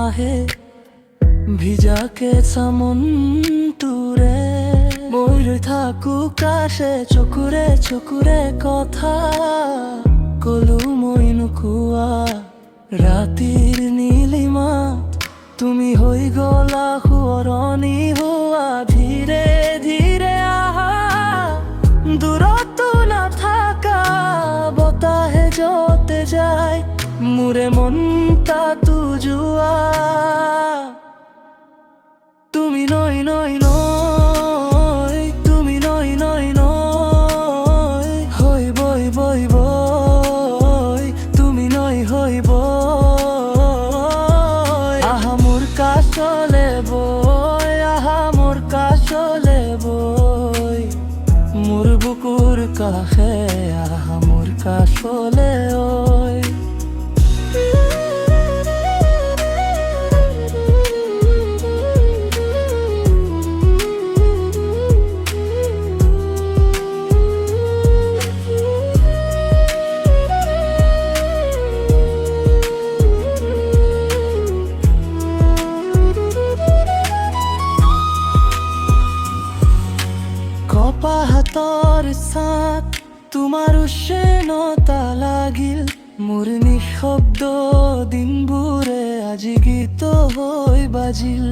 আহে ভিজাকে চামন তোৰে মই থাকো কাষে চকুৰে চকুৰে কথা কলো মই নোকোৱা ৰাতিৰ নীলিমাত তুমি হৈ গলা সোঁৱৰণি হোৱা ধীৰে ধীৰে আহা দূৰতো নাথাকা বতাহে যতে যায় মোৰে মন তাতো যোৱা তুমি নই নই নই তুমি নই নই নই হৈ বই বই বই তুমি নই হৈ বই আহা মোর কাষলে বই আহা মোর কাষলে বই মোর বুকুর কাষে আহা মোর কাষলে ঐ কপা হাতৰ ছাত তোমাৰ উষ্ণতা লাগিল মোৰ নিঃশব্দ দিনবোৰে আজি গীত হৈ বাজিল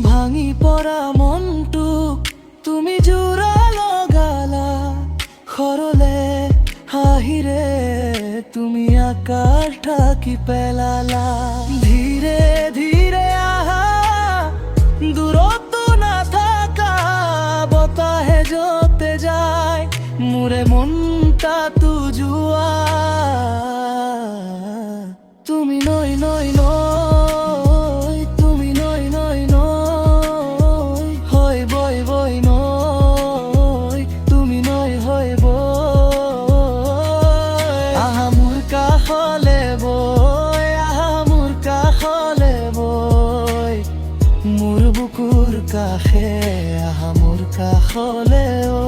ভাঙি পৰা মনটোক তুমি জোৰা লগালা সৰলে হাঁহিৰে তুমি আকাশ ঢাকি পেলালা ধীৰে ধীৰে আহা দূৰতো নাথাকা বতাহে যতে যায় মোৰে মন তাতো যোৱা তুমি নই নই নই তুমি নই নই নই হৈ বই বই নই তুমি নই হৈ বই আহা মোর কাষলে বই আহা মোর কাষলে বই মোর বুকুর কাষে আহা মোর কাষলে ঐ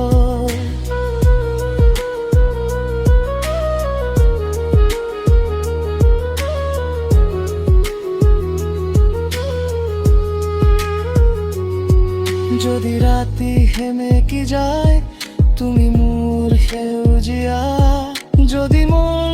যদি ৰাতি সেমেকি যায় তুমি মোৰ সেউজীয়া যদি মন